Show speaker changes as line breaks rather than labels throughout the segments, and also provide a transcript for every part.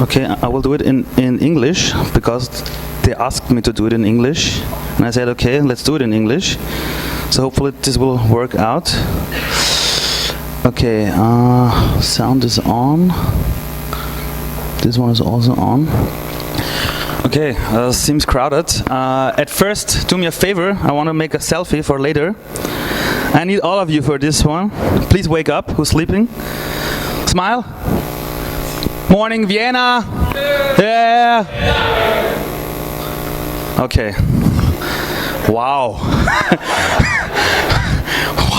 Okay, I will do it in English because they asked me to do it in English. And I said, okay, let's do it in English. So hopefully this will work out. Okay, sound is on. This one is also on. Okay, seems crowded. At first, do me a favor. I want to make a selfie for later. I need all of you for this one. Please wake up, who's sleeping. Smile. Morning, Vienna. Yeah. Okay. Wow.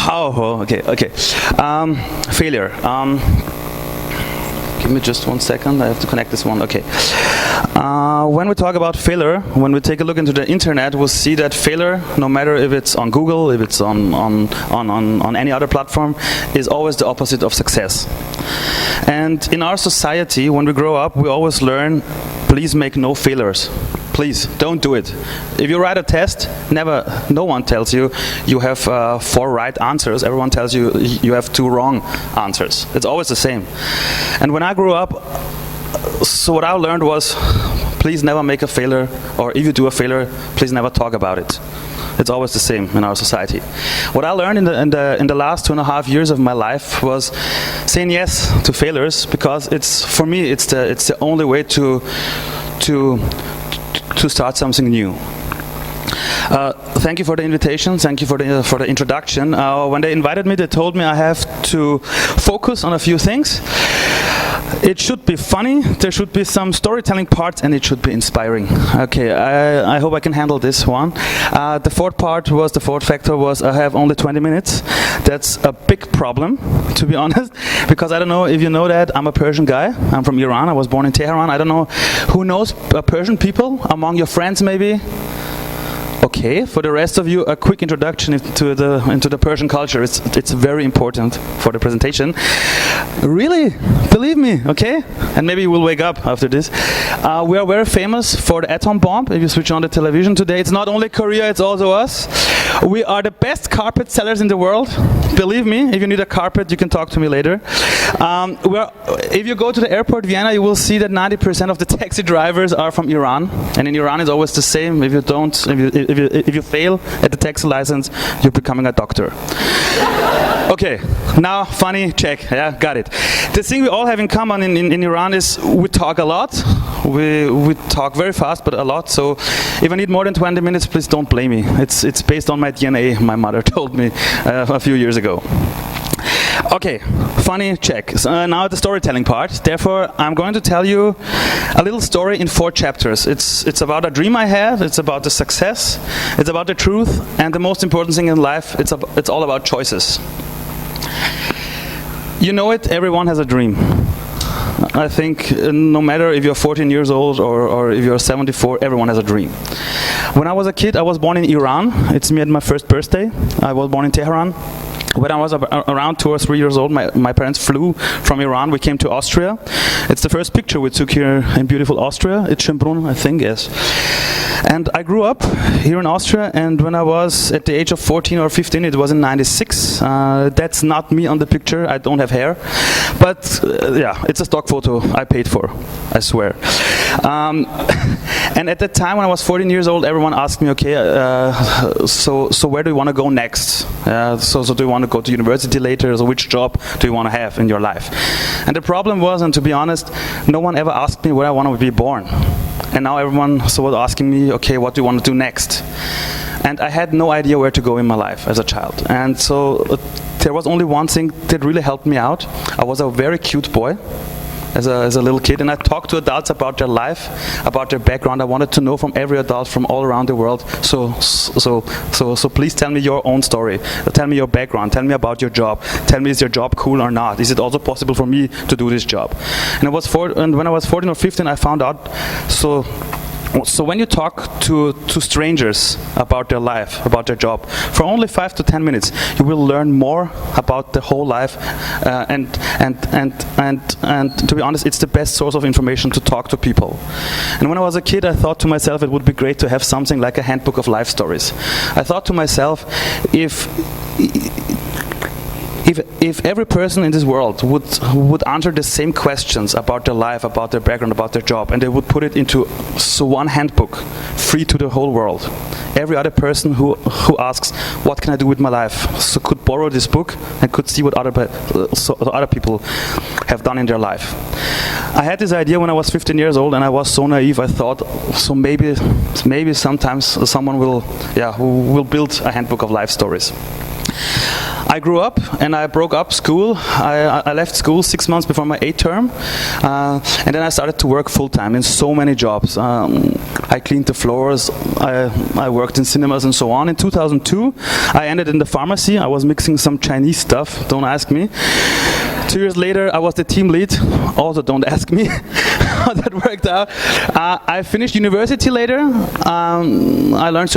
Wow. Okay. Failure. Give me just 1 second. I have to connect this one. Okay. When we talk about failure, when we take a look into the internet, we'll see that failure, no matter if it's on Google, if it's on any other platform, is always the opposite of success. And in our society, when we grow up, we always learn, please make no failures. Please, don't do it. If you write a test, no one tells you you have 4 right answers. Everyone tells you you have 2 wrong answers. It's always the same. And when I grew up, so what I learned was, please never make a failure, or if you do a failure, please never talk about it. It's always the same in our society. What I learned in the last 2.5 years of my life was saying yes to failures, because for me it's the only way to start something new. Thank you for the invitation. Thank you for the introduction. When they invited me, they told me I have to focus on a few things. It should be funny, there should be some storytelling parts, and it should be inspiring. Okay, I hope I can handle this one. The fourth factor was I have only 20 minutes. That's a big problem, to be honest, because I don't know if you know that I'm a Persian guy. I'm from Iran. I was born in Tehran. I don't know who knows Persian people among your friends, maybe. Okay, for the rest of you, a quick introduction into the Persian culture. It's very important for the presentation. Really, believe me, okay? And maybe you will wake up after this. We are very famous for the atom bomb. If you switch on the television today, it's not only Korea, it's also us. We are the best carpet sellers in the world. Believe me, if you need a carpet, you can talk to me later. If you go to the airport Vienna, you will see that 90% of the taxi drivers are from Iran. And in Iran, it's always the same. If you fail at the taxi license, you're becoming a doctor. Okay, now funny, check, yeah, got it. The thing we all have in common in Iran is we talk a lot. We talk very fast, but a lot. So if I need more than 20 minutes, please don't blame me. It's based on my DNA, my mother told me a few years ago. Okay, funny, check. So, now the storytelling part. Therefore, I'm going to tell you a little story in 4 chapters. It's about a dream I had, it's about the success, it's about the truth, and the most important thing in life, it's all about choices. You know it, everyone has a dream. I think no matter if you're 14 years old or if you're 74, everyone has a dream. When I was a kid, I was born in Iran. It's me at my first birthday. I was born in Tehran. When I was around 2 or 3 years old, my parents flew from Iran. We came to Austria. It's the first picture we took here in beautiful Austria. It's Schönbrunn, I think, yes. And I grew up here in Austria, and when I was at the age of 14 or 15, it was in 96. That's not me on the picture. I don't have hair. But yeah, it's a stock photo I paid for, I swear. And at that time, when I was 14 years old, everyone asked me, okay, so where do you want to go next? So do you want to go to university later? So which job do you want to have in your life? And the problem was, and to be honest, no one ever asked me where I want to be born. And now everyone was asking me, okay, what do you want to do next? And I had no idea where to go in my life as a child. And so there was only one thing that really helped me out. I was a very cute boy as a little kid, and I talked to adults about their life, about their background. I wanted to know from every adult from all around the world. So please tell me your own story. Tell me your background. Tell me about your job. Tell me, is your job cool or not? Is it also possible for me to do this job? And when I was 14 or 15, I found out. So when you talk to strangers about their life, about their job, for only 5 to 10 minutes, you will learn more about the whole life. And to be honest, it's the best source of information to talk to people. And when I was a kid, I thought to myself it would be great to have something like a handbook of life stories. I thought to myself, if every person in this world would answer the same questions about their life, about their background, about their job, and they would put it into one handbook, free to the whole world, every other person who asks, what can I do with my life, so could borrow this book and could see what other people have done in their life. I had this idea when I was 15 years old, and I was so naive. I thought, so maybe sometimes someone who will build a handbook of life stories. I grew up and I broke up school. I left school 6 months before my 8th term, and then I started to work full-time in so many jobs. I cleaned the floors, I worked in cinemas and so on. In 2002, I ended in the pharmacy. I was mixing some Chinese stuff, don't ask me. 2 years later, I was the team lead. Also, don't ask me how that worked out. I finished university later. I learned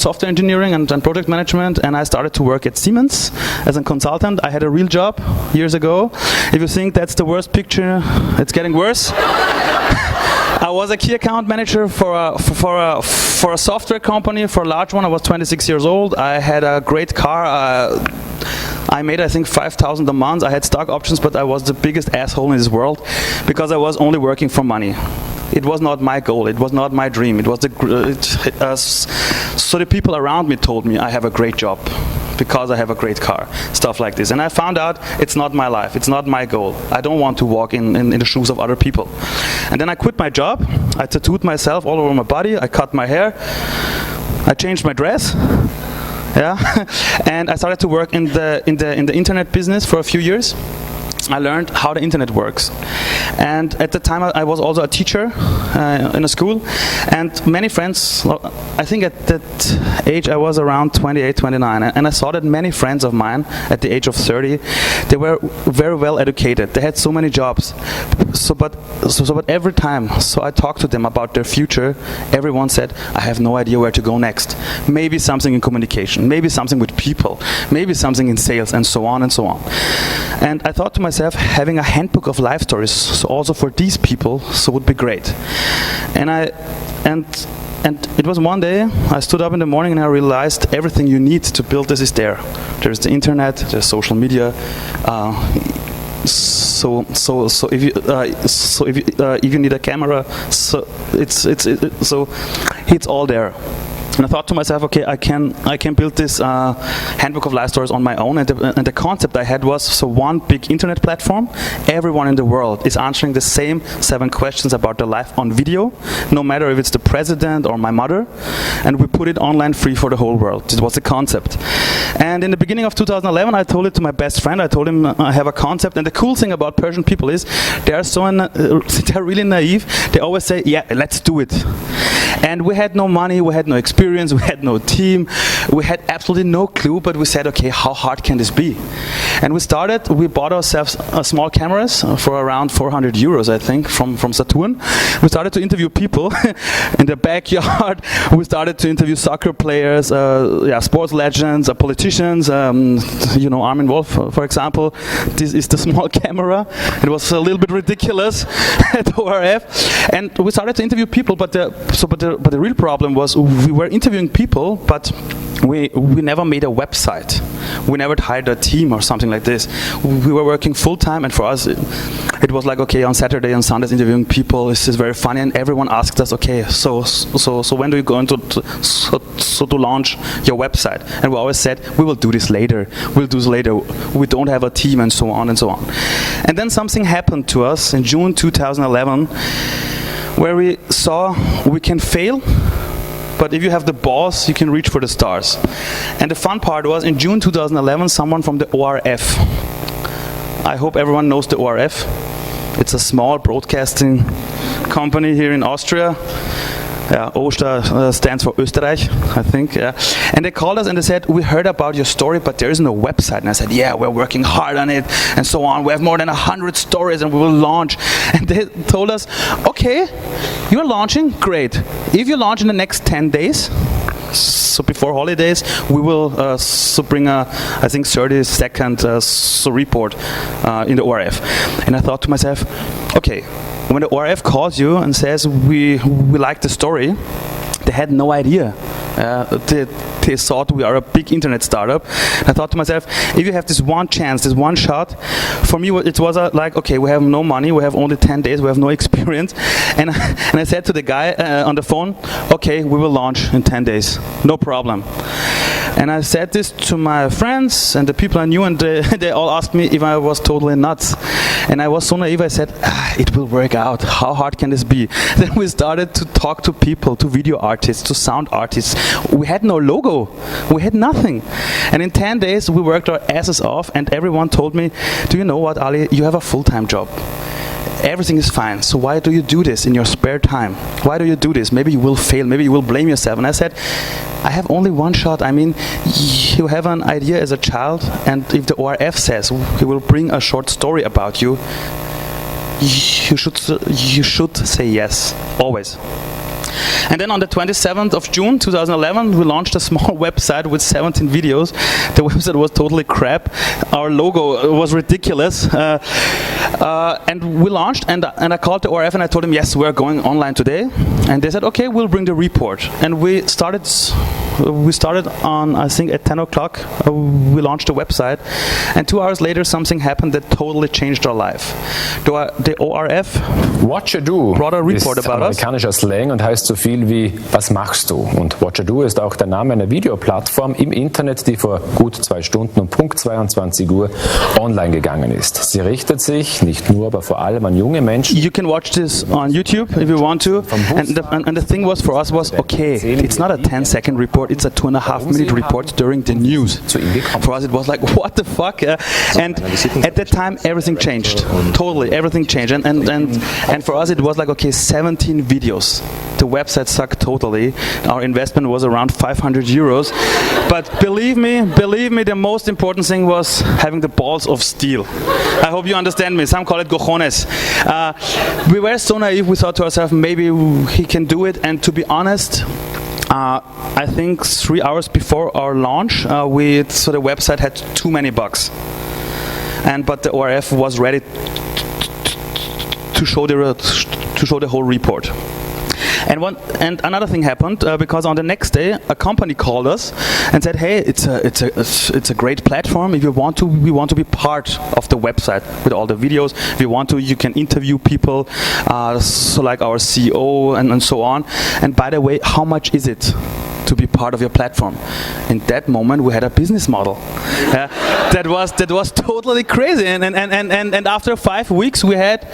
software engineering and project management, and I started to work at Siemens as a consultant. I had a real job years ago. If you think that's the worst picture, it's getting worse. I was a key account manager for a software company, for a large one. I was 26 years old. I had a great car. I made, I think, 5,000 a month. I had stock options, but I was the biggest asshole in this world because I was only working for money. It was not my goal. It was not my dream. It was so the people around me told me I have a great job because I have a great car, stuff like this. And I found out it's not my life. It's not my goal. I don't want to walk in the shoes of other people. And then I quit my job. I tattooed myself all over my body. I cut my hair. I changed my dress. Yeah, and I started to work in the internet business for a few years. I learned how the internet works, and at the time I was also a teacher in a school, and many friends, I think at that age I was around 28, 29, and I saw that many friends of mine at the age of 30, they were very well educated, they had so many jobs, but every time I talked to them about their future, everyone said, I have no idea where to go next. Maybe something in communication, maybe something with people, maybe something in sales, and so on and so on. And I thought to myself, having a handbook of life stories, so also for these people, so would be great. And it was one day, I stood up in the morning and I realized everything you need to build this is there. There's the internet, there's social media. So if you need a camera, so it's all there. And I thought to myself, okay, I can build this handbook of life stories on my own. And the concept I had was, so one big internet platform, everyone in the world is answering the same 7 questions about their life on video, no matter if it's the president or my mother, and we put it online free for the whole world. This was the concept. And in the beginning of 2011, I told it to my best friend. I told him I have a concept. And the cool thing about Persian people is they're really naive. They always say, yeah, let's do it. And we had no money, we had no experience, we had no team, we had absolutely no clue, but we said, okay, how hard can this be? And we bought ourselves small cameras for around 400 euros, I think, from Saturn. We started to interview people in the backyard. We started to interview soccer players, sports legends, politicians, Armin Wolf, for example. This is the small camera. It was a little bit ridiculous at ORF. And we started to interview people, but the real problem was we were interviewing people, but we never made a website. We never hired a team or something like this. We were working full time, and for us it was like, okay, on Saturday and Sundays interviewing people, this is very funny, and everyone asked us, okay, so when do you go to launch your website? And we always said, we will do this later. We'll do this later. We don't have a team, and so on and so on. And then something happened to us in June 2011, where we saw we can fail, but if you have the balls, you can reach for the stars. And the fun part was, in June 2011, someone from the ORF, I hope everyone knows the ORF, it's a small broadcasting company here in Austria. O stands for Österreich, I think. Yeah. And they called us and they said, we heard about your story, but there is no website. And I said, yeah, we're working hard on it, and so on. We have more than 100 stories, and we will launch. And they told us, okay, you're launching, great. If you launch in the next 10 days, so before holidays, we will bring a, I think, 30-second report in the ORF. And I thought to myself, okay, when the ORF calls you and says we like the story, they had no idea They thought we are a big internet startup. I thought to myself, if you have this one chance, this one shot, for me it was like, okay, we have no money, we have only 10 days, we have no experience, and I said to the guy on the phone, okay, we will launch in 10 days, no problem. And I said this to my friends and the people I knew, and they all asked me if I was totally nuts. And I was so naive, I said, it will work out. How hard can this be? Then we started to talk to people, to video artists, to sound artists. We had no logo. We had nothing. And in 10 days, we worked our asses off, and everyone told me, do you know what, Ali, you have a full-time job. Everything is fine, so why do you do this in your spare time? Why do you do this? Maybe you will fail, maybe you will blame yourself. And I said, I have only one shot. I mean, you have an idea as a child, and if the ORF says he will bring a short story about you, you should say yes, always. And then on the 27th of June 2011, we launched a small website with 17 videos. The website was totally crap. Our logo was ridiculous. And we launched, and I called the ORF and I told them, yes, we're going online today. And they said, okay, we'll bring the report. And we started on, I think, at 10 o'clock. We launched the website. And 2 hours later, something happened that totally changed our life. The ORF brought a report about us.
Amerikanischer Slang und heißt so viel wie was machst du? Und Watchadoo ist auch der Name einer Videoplattform im Internet, die vor gut 2 Stunden um Punkt 22 Uhr online gegangen ist. Sie richtet sich nicht nur, aber vor allem an junge Menschen.
You can watch this on YouTube if you want to. And the thing was for us was, okay, it's not a 10-second report, it's a 2.5-minute report during the news. For us it was like, what the fuck? And at that time everything changed. Totally, everything changed. And for us it was like, okay, 17 videos. The website sucked totally. Our investment was around 500 euros. But believe me, the most important thing was having the balls of steel. I hope you understand me. Some call it cojones. We were so naive, we thought to ourselves, maybe he can do it. And to be honest, I think 3 hours before our launch, so the website had too many bugs. But the ORF was ready to show the whole report. And another thing happened because on the next day a company called us and said, "Hey, it's a great platform. If you want to, we want to be part of the website with all the videos. If you want to, you can interview people, so like our CEO and so on. And by the way, how much is it to be part of your platform?" In that moment, we had a business model. That was totally crazy. And after 5 weeks, we had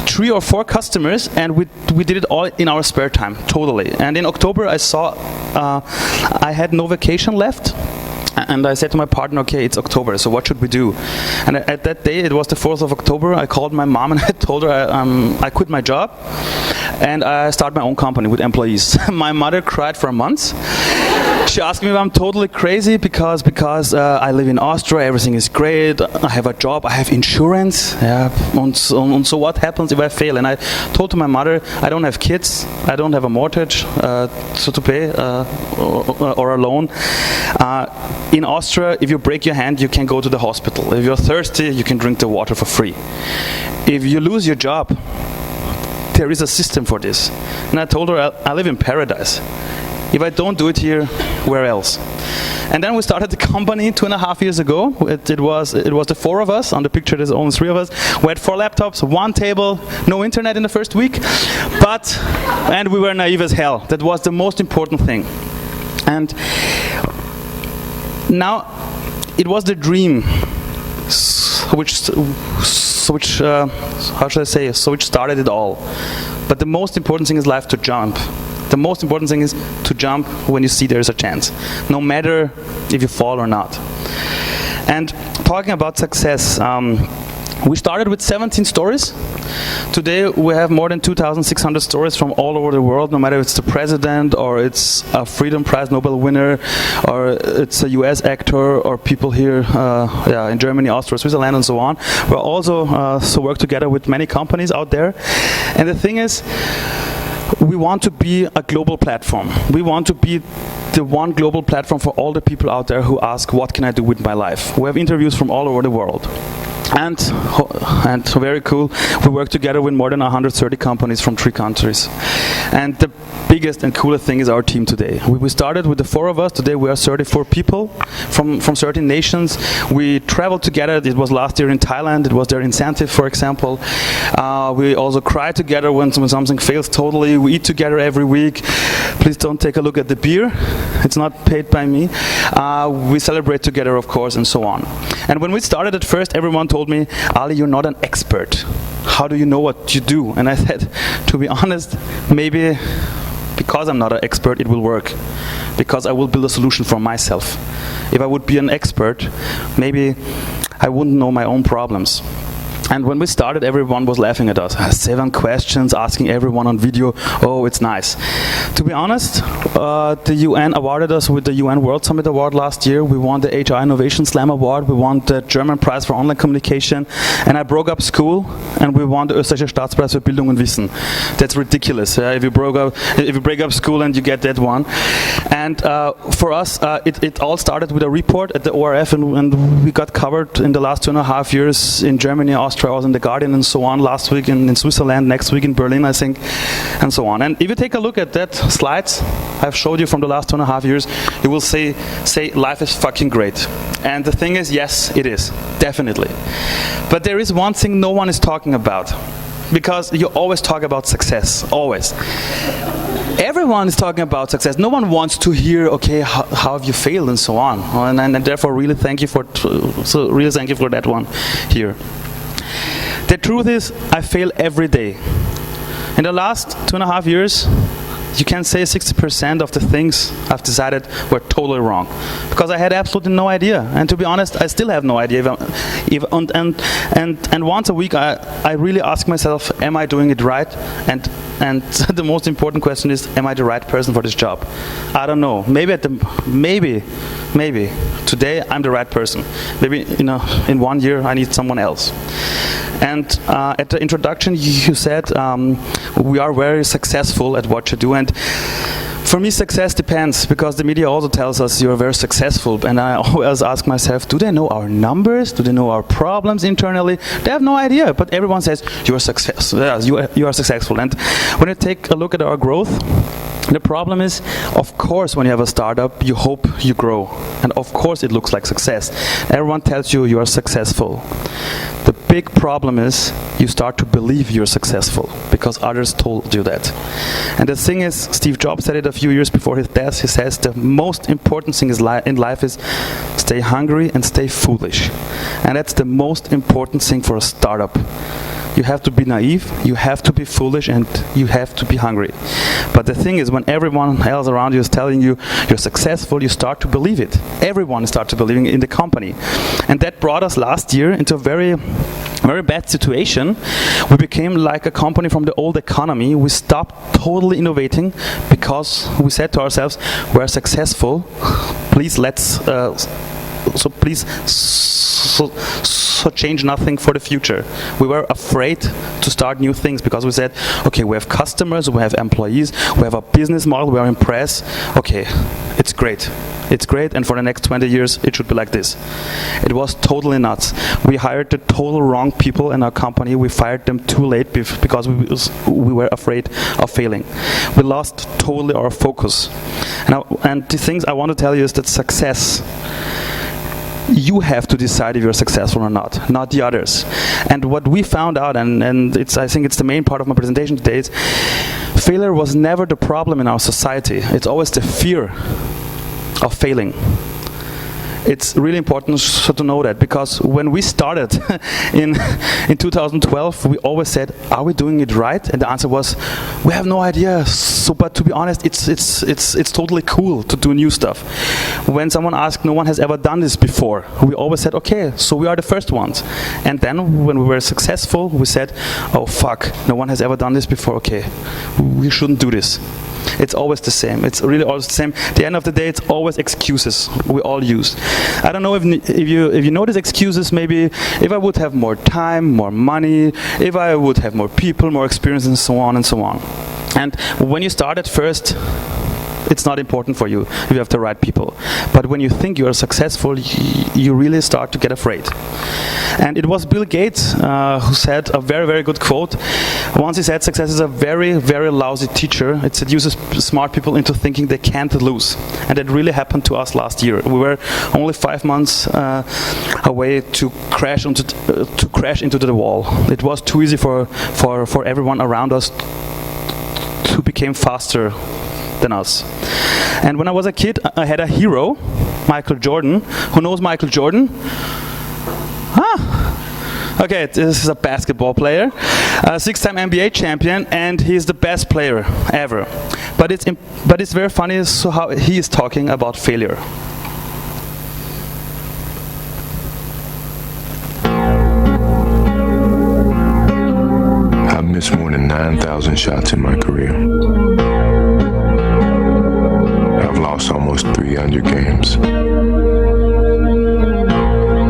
3 or 4 customers, and we did it all in our spare time, totally. And in October, I had no vacation left. And I said to my partner, okay, it's October, so what should we do? And at that day, it was the 4th of October, I called my mom and I told her I quit my job and I start my own company with employees. My mother cried for a month. She asked me if I'm totally crazy because I live in Austria, everything is great, I have a job, I have insurance, and so what happens if I fail? And I told to my mother, I don't have kids, I don't have a mortgage to pay or a loan. In Austria, if you break your hand, you can go to the hospital. If you're thirsty, you can drink the water for free. If you lose your job, there is a system for this. And I told her, I live in paradise. If I don't do it here, where else? And then we started the company 2.5 years ago. It was the 4 of us. On the picture, there's only 3 of us. We had 4 laptops, 1 table, no internet in the first week. And we were naive as hell. That was the most important thing. And now, it was the dream, which started it all. But the most important thing is life to jump. The most important thing is to jump when you see there's a chance, no matter if you fall or not. And talking about success, we started with 17 stories. Today we have more than 2,600 stories from all over the world, no matter if it's the president or it's a Freedom Prize Nobel winner or it's a US actor or people here in Germany, Austria, Switzerland and so on. We also work together with many companies out there. And the thing is, we want to be a global platform. We want to be the one global platform for all the people out there who ask, what can I do with my life? We have interviews from all over the world. And very cool, we work together with more than 130 companies from 3 countries. And the biggest and coolest thing is our team today. We started with the 4 of us. Today we are 34 people from 13 nations. We traveled together. It was last year in Thailand. It was their incentive, for example. We also cry together when something fails totally. We eat together every week. Please don't take a look at the beer. It's not paid by me. We celebrate together, of course, and so on. And when we started at first, everyone told me, Ali, you're not an expert. How do you know what you do? And I said, to be honest, maybe because I'm not an expert, it will work. Because I will build a solution for myself. If I would be an expert, maybe I wouldn't know my own problems. And when we started, everyone was laughing at us. 7 questions, asking everyone on video, oh, it's nice. To be honest, the UN awarded us with the UN World Summit Award last year. We won the HR Innovation Slam Award. We won the German Prize for Online Communication. And I broke up school, and we won the Österreichische Staatspreis für Bildung und Wissen. That's ridiculous. If you break up school and you get that one. And for us, it all started with a report at the ORF, and we got covered in the last 2.5 years in Germany, Austria, I was in The Guardian and so on, last week in Switzerland, next week in Berlin, I think, and so on. And if you take a look at that slides I've showed you from the last 2.5 years, you will say life is fucking great. And the thing is, yes, it is, definitely. But there is one thing no one is talking about, because you always talk about success, always. Everyone is talking about success. No one wants to hear, okay, how have you failed and so on. And therefore, really thank you for that one here. The truth is, I fail every day. In the last 2.5 years, you can say 60% of the things I've decided were totally wrong, because I had absolutely no idea. And to be honest, I still have no idea. And once a week, I really ask myself, am I doing it right? And the most important question is, am I the right person for this job? I don't know. Maybe today I'm the right person. Maybe in 1 year I need someone else. And at the introduction you said we are very successful at what you do. And for me, success depends, because the media also tells us you're very successful. And I always ask myself, do they know our numbers? Do they know our problems internally? They have no idea, but everyone says you are successful. Yes, you are successful. And when you take a look at our growth, the problem is, of course, when you have a startup, you hope you grow. And of course, it looks like success. Everyone tells you are successful. The big problem is you start to believe you're successful because others told you that. And the thing is, Steve Jobs said it a few years before his death. He says the most important thing in life is stay hungry and stay foolish. And that's the most important thing for a startup. You have to be naive, you have to be foolish, and you have to be hungry. But the thing is, when everyone else around you is telling you you're successful, you start to believe it. Everyone starts believing in the company. And that brought us last year into a very bad situation. We became like a company from the old economy. We stopped totally innovating because we said to ourselves, we're successful, please so change nothing for the future. We were afraid to start new things because we said, okay, we have customers, we have employees, we have a business model, we are in press. Okay, it's great. It's great, and for the next 20 years, it should be like this. It was totally nuts. We hired the total wrong people in our company. We fired them too late because we were afraid of failing. We lost totally our focus. And the things I want to tell you is that success, you have to decide if you're successful or not the others. And what we found out, and I think it's the main part of my presentation today, is failure was never the problem in our society. It's always the fear of failing. It's really important to know that, because when we started in 2012, we always said, are we doing it right? And the answer was, we have no idea. So, but to be honest, it's totally cool to do new stuff. When someone asked, no one has ever done this before, we always said, okay, so we are the first ones. And then when we were successful, we said, oh fuck, no one has ever done this before, okay, we shouldn't do this. It's always the same. It's really always the same. At the end of the day, it's always excuses we all use. I don't know if you notice excuses. Maybe if I would have more time, more money, if I would have more people, more experience, and so on and so on. And when you start at first, it's not important for you if you have the right people. But when you think you are successful, you really start to get afraid. And it was Bill Gates who said a very, very good quote. Once he said, success is a very, very lousy teacher. It seduces smart people into thinking they can't lose. And it really happened to us last year. We were only 5 months away to crash into the wall. It was too easy for everyone around us to become faster than us. And when I was a kid, I had a hero, Michael Jordan. Who knows Michael Jordan? Okay, this is a basketball player, a 6-time NBA champion, and he's the best player ever. But it's very funny how he is talking about failure.
I've missed more than 9,000 shots in my career. I've lost almost 300 games.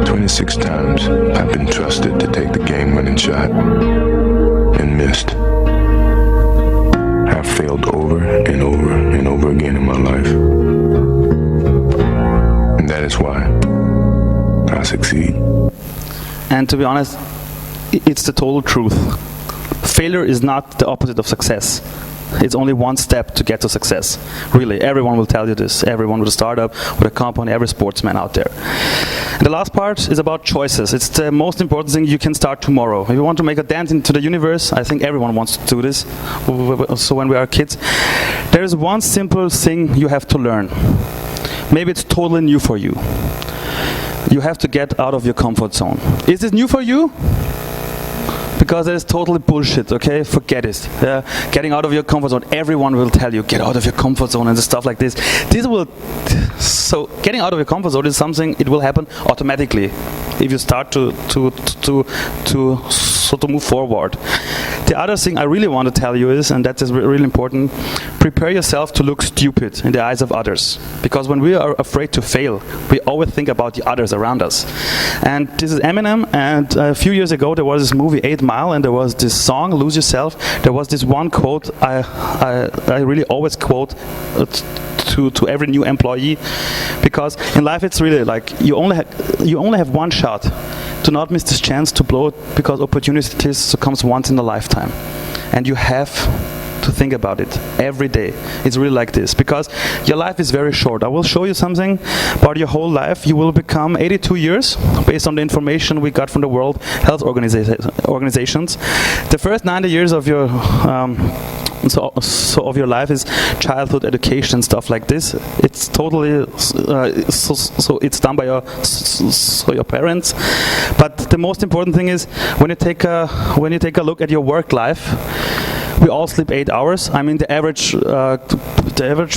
26 times I've been trusted to take the game-winning shot and missed. I've failed over and over and over again in my life. And that is why I succeed.
And to be honest, it's the total truth. Failure is not the opposite of success. It's only one step to get to success. Really, everyone will tell you this. Everyone with a startup, with a company, every sportsman out there. And the last part is about choices. It's the most important thing you can start tomorrow. If you want to make a dent into the universe, I think everyone wants to do this. So when we are kids, there is one simple thing you have to learn. Maybe it's totally new for you. You have to get out of your comfort zone. Is this new for you? Because it is totally bullshit, okay? Forget it. Getting out of your comfort zone, everyone will tell you, get out of your comfort zone and stuff like this. So getting out of your comfort zone is something, it will happen automatically if you start to move forward. The other thing I really want to tell you is, and that is really important, prepare yourself to look stupid in the eyes of others. Because when we are afraid to fail, we always think about the others around us. And this is Eminem, and a few years ago there was this movie 8 Mile, and there was this song, Lose Yourself. There was this one quote I really always quote to every new employee, because in life it's really like you only have one shot. Do not miss this chance to blow it, because opportunities comes once in a lifetime, and you have to think about it every day. It's really like this, because your life is very short. I will show you something about your whole life. You will become 82 years based on the information we got from the World Health Organizations. The first 90 years of your of your life is childhood education, stuff like this. It's totally so it's done by your parents. But the most important thing is when you take a look at your work life. We all sleep 8 hours. I mean, the average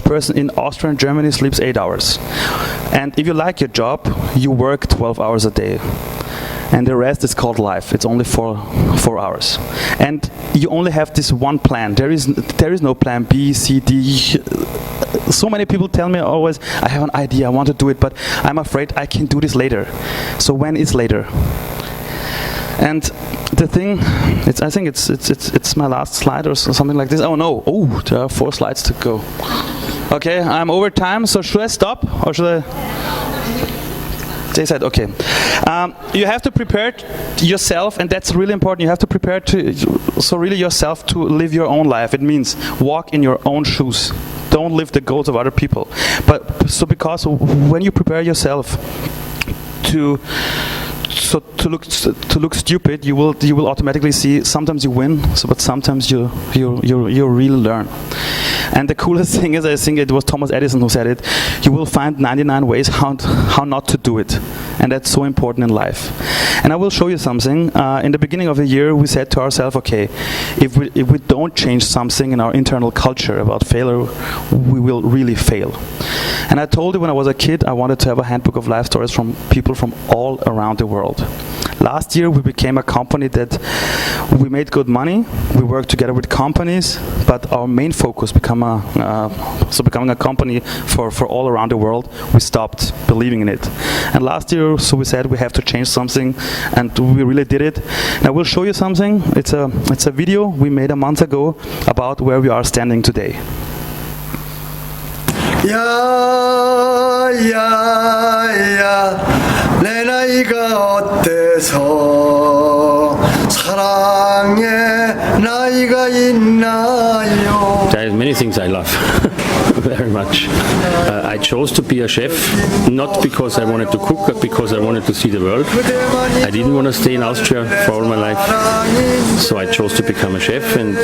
person in Austria and Germany sleeps 8 hours. And if you like your job, you work 12 hours a day. And the rest is called life. It's only 4 hours. And you only have this one plan. There is no plan B, C, D. So many people tell me always, I have an idea, I want to do it, but I'm afraid I can do this later. So when is later? And the thing, I think it's my last slide or something like this. Oh no! Oh, there are 4 slides to go. Okay, I'm over time. So should I stop or should I? They said okay. You have to prepare yourself, and that's really important. You have to prepare yourself to live your own life. It means walk in your own shoes. Don't live the goals of other people. Because when you prepare yourself to look stupid, you will automatically see. Sometimes you win, but sometimes you really learn. And the coolest thing is, I think it was Thomas Edison who said it. You will find 99 ways how not to do it, and that's so important in life. And I will show you something. In the beginning of the year, we said to ourselves, okay, if we don't change something in our internal culture about failure, we will really fail. And I told you when I was a kid, I wanted to have a handbook of life stories from people from all around the world. Last year we became a company that we made good money. We worked together with companies, but our main focus becoming a company for all around the world. We stopped believing in it. And last year, so we said we have to change something, and we really did it. And I will show you something. It's a video we made a month ago about where we are standing today.
야야야 내 나이가 어때서 사랑의 나이가 있나요?
There are many things I love very much. I chose to be a chef not because I wanted to cook, but because I wanted to see the world. I didn't want to stay in Austria for all my life, so I chose to become a chef, and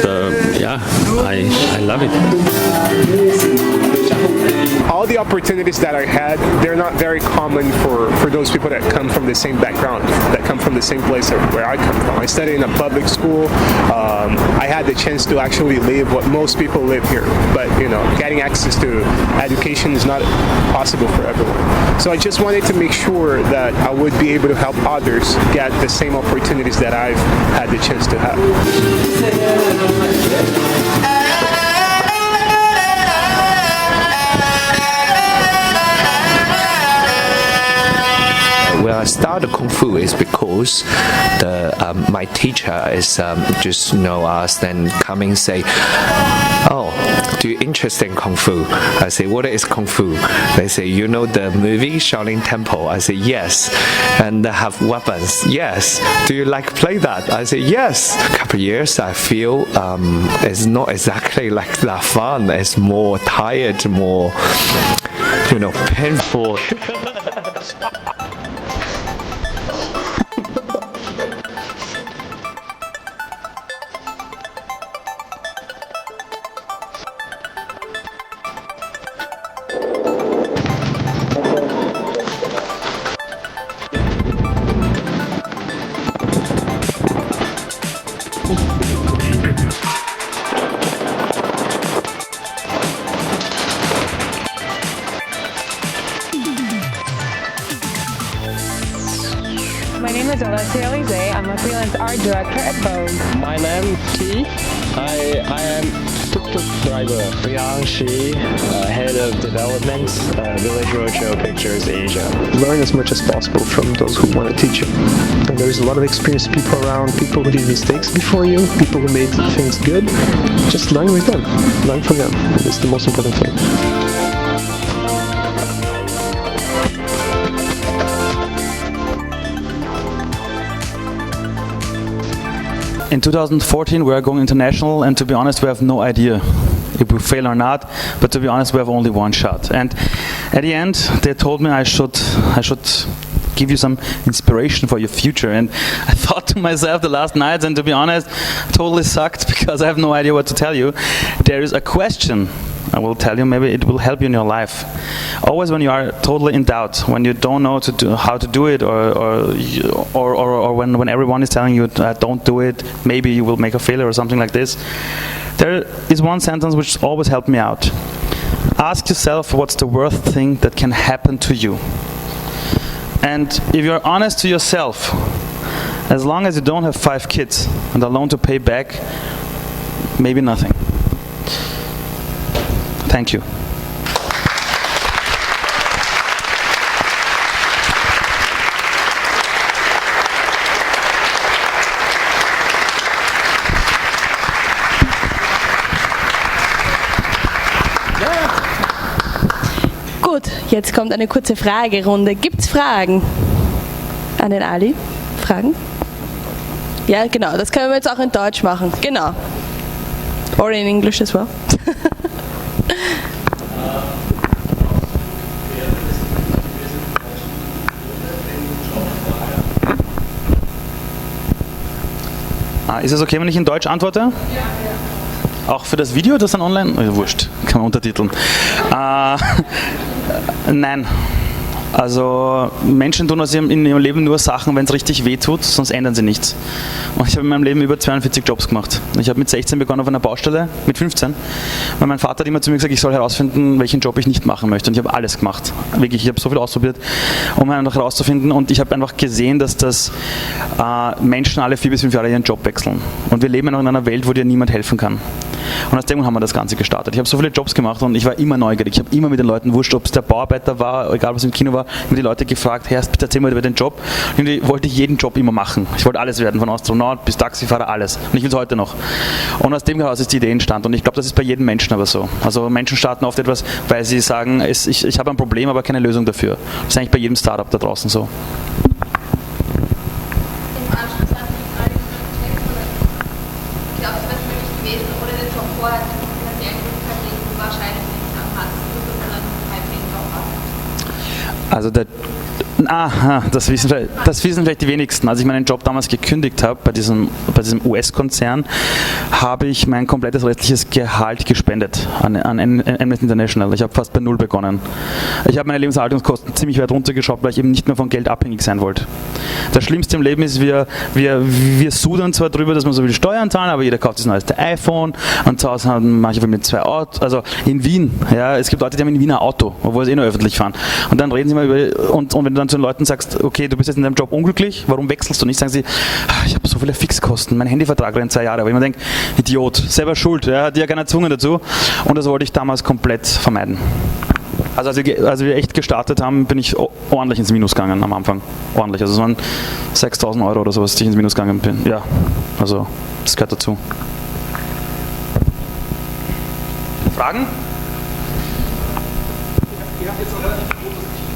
I love it.
All the opportunities that I had, they're not very common for those people that come from the same background, that come from the same place where I come from. I studied in a public school. I had the chance to actually live what most people live here, but getting access to education is not possible for everyone. So I just wanted to make sure that I would be able to help others get the same opportunities that I've had the chance to have.
When I started Kung Fu is because my teacher is just us and coming say, oh, do you interested in Kung Fu? I say, what is Kung Fu? They say, you know the movie Shaolin Temple? I say, yes. And they have weapons? Yes. Do you like play that? I say, yes. A couple of years I feel it's not exactly like that fun. It's more tired, more painful.
My name is Alessia Elise. I'm a freelance art director at Vogue.
My name T. I am tuk-tuk driver. Yang Shi, head of development, Village Roadshow Pictures Asia.
Learn as much as possible from those who want to teach you. And there's a lot of experienced people around, people who did mistakes before you, people who made things good. Just learn with them. Learn from them. It's the most important thing.
In 2014 we are going international, and to be honest we have no idea if we fail or not, but to be honest we have only one shot. And at the end they told me I should give you some inspiration for your future, and I thought to myself the last nights, and to be honest totally sucked because I have no idea what to tell you. There is a question I will tell you, maybe it will help you in your life. Always when you are totally in doubt, when you don't know how to do it, or when everyone is telling you don't do it, maybe you will make a failure or something like this, there is one sentence which always helped me out. Ask yourself what's the worst thing that can happen to you. And if you're honest to yourself, as long as you don't have 5 kids and a loan to pay back, maybe nothing. Thank you.
Gut, jetzt kommt eine kurze Fragerunde. Gibt's Fragen an den Ali? Fragen? Ja, genau, das können wir jetzt auch in Deutsch machen. Genau. Or in English as well.
Ist es okay, wenn ich in Deutsch antworte? Ja, ja. Auch für das Video, das dann online? Oh, wurscht, kann man untertiteln. Nein. Also Menschen tun in ihrem Leben nur Sachen, wenn es richtig weh tut, sonst ändern sie nichts. Und ich habe in meinem Leben über 42 Jobs gemacht. Ich habe mit 16 begonnen auf einer Baustelle, mit 15. Weil mein Vater hat immer zu mir gesagt, ich soll herausfinden, welchen Job ich nicht machen möchte. Und ich habe alles gemacht. Wirklich, ich habe so viel ausprobiert, um einfach herauszufinden. Und ich habe einfach gesehen, dass Menschen alle 4 bis 5 Jahre ihren Job wechseln. Und wir leben noch in einer Welt, wo dir niemand helfen kann. Und aus dem Grund haben wir das Ganze gestartet. Ich habe so viele Jobs gemacht und ich war immer neugierig. Ich habe immer mit den Leuten, wurscht, ob es der Bauarbeiter war, egal was im Kino war, immer die Leute gefragt, Herr, bitte erzähl mal über den Job. Und ich wollte jeden Job immer machen. Ich wollte alles werden, von Astronaut bis Taxifahrer, alles. Und ich will es heute noch. Und aus dem heraus ist die Idee entstanden. Und ich glaube, das ist bei jedem Menschen aber so. Also Menschen starten oft etwas, weil sie sagen, ich habe ein Problem, aber keine Lösung dafür. Das ist eigentlich bei jedem Startup da draußen so. Also das wissen vielleicht die wenigsten. Als ich meinen Job damals gekündigt habe bei diesem US-Konzern, habe ich mein komplettes restliches Gehalt gespendet an Amnesty International. Ich habe fast bei Null begonnen. Ich habe meine Lebenserhaltungskosten ziemlich weit runtergeschraubt, weil ich eben nicht mehr von Geld abhängig sein wollte. Das Schlimmste im Leben ist, wir sudern zwar drüber, dass wir so viel Steuern zahlen, aber jeder kauft das neueste iPhone und zu Hause haben manche mit 2 Autos. Also in Wien, ja, es gibt Leute, die haben in Wien ein Auto, obwohl sie nur öffentlich fahren. Und dann reden sie mal über, und wenn du dann zu den Leuten sagst, okay, du bist jetzt in deinem Job unglücklich, warum wechselst du nicht? Sagen sie, ich habe so viele Fixkosten, mein Handyvertrag rennt 2 Jahre. Aber ich mir denke, Idiot, selber schuld, hat ja keiner gezwungen dazu. Und das wollte ich damals komplett vermeiden. Also als wir echt gestartet haben, bin ich ordentlich ins Minus gegangen am Anfang. Ordentlich. Also es waren 6.000 Euro oder so, was ich ins Minus gegangen bin. Ja, also das gehört dazu. Fragen?
Ihr habt jetzt ein relativ großes Team.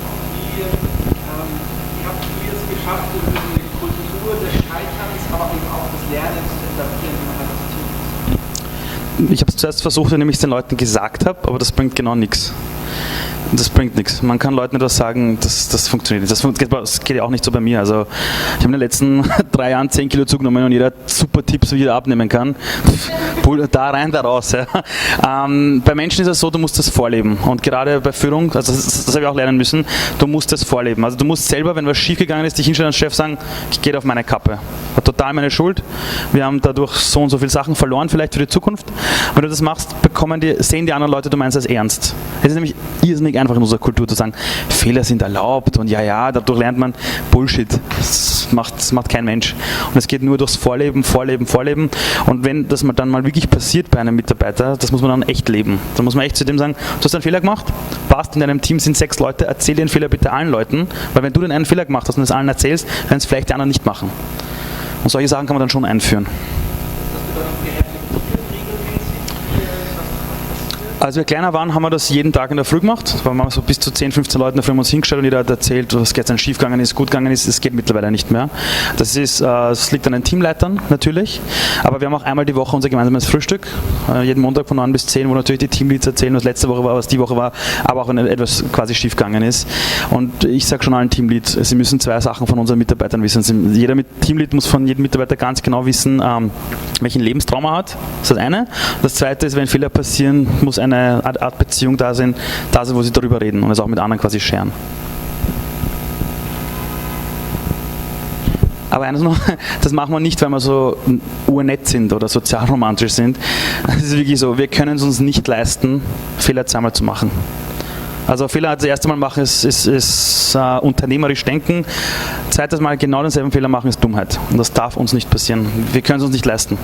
Wie habt ihr es geschafft, die Kultur des Scheiterns, aber eben auch des Lernens zu etablieren, wie man halt das Team ist?
Ich habe es zuerst versucht, indem ich es den Leuten gesagt habe, aber das bringt genau nichts. Das bringt nichts. Man kann Leuten etwas sagen, das funktioniert nicht. Das geht ja auch nicht so bei mir. Also ich habe in den letzten 3 Jahren 10 Kilo zugenommen und jeder hat super Tipps, wie jeder abnehmen kann. Da rein, da raus. Ja. Bei Menschen ist es so, du musst das vorleben. Und gerade bei Führung, also das habe ich auch lernen müssen, du musst das vorleben. Also du musst selber, wenn was schiefgegangen ist, dich hinstellen als Chef sagen, ich gehe auf meine Kappe. War total meine Schuld. Wir haben dadurch so und so viele Sachen verloren, vielleicht für die Zukunft. Wenn du das machst, sehen die anderen Leute, du meinst das ernst. Es ist nämlich irrsinnig einfach in unserer Kultur zu sagen, Fehler sind erlaubt und ja, dadurch lernt man Bullshit. Das macht kein Mensch. Und es geht nur durchs Vorleben. Und wenn das dann mal wirklich passiert bei einem Mitarbeiter, das muss man dann echt leben. Da muss man echt zu dem sagen, du hast einen Fehler gemacht, passt, in deinem Team sind 6 Leute, erzähl den Fehler bitte allen Leuten, weil wenn du den einen Fehler gemacht hast und es allen erzählst, werden es vielleicht die anderen nicht machen. Und solche Sachen kann man dann schon einführen. Als wir kleiner waren, haben wir das jeden Tag in der Früh gemacht. Da waren wir so bis zu 10, 15 Leuten in der Früh haben uns hingestellt und jeder hat erzählt, was gestern schief gegangen ist, gut gegangen ist. Das geht mittlerweile nicht mehr. Das liegt an den Teamleitern natürlich. Aber wir haben auch einmal die Woche unser gemeinsames Frühstück. Jeden Montag von 9 bis 10, wo natürlich die Teamleads erzählen, was letzte Woche war, was die Woche war, aber auch wenn etwas quasi schief gegangen ist. Und ich sage schon allen Teamleads, sie müssen 2 Sachen von unseren Mitarbeitern wissen. Jeder Teamlead muss von jedem Mitarbeiter ganz genau wissen, welchen Lebenstraum er hat. Das ist das eine. Das zweite ist, wenn Fehler passieren, muss eine Art Beziehung da sein, wo sie darüber reden und es auch mit anderen quasi scheren. Aber eines noch, das machen wir nicht, weil wir so urnett sind oder sozialromantisch sind. Es ist wirklich so, wir können es uns nicht leisten, Fehler zweimal zu machen. Also Fehler das erste Mal machen ist unternehmerisch denken, zweites Mal genau denselben Fehler machen ist Dummheit. Und das darf uns nicht passieren. Wir können es uns nicht leisten.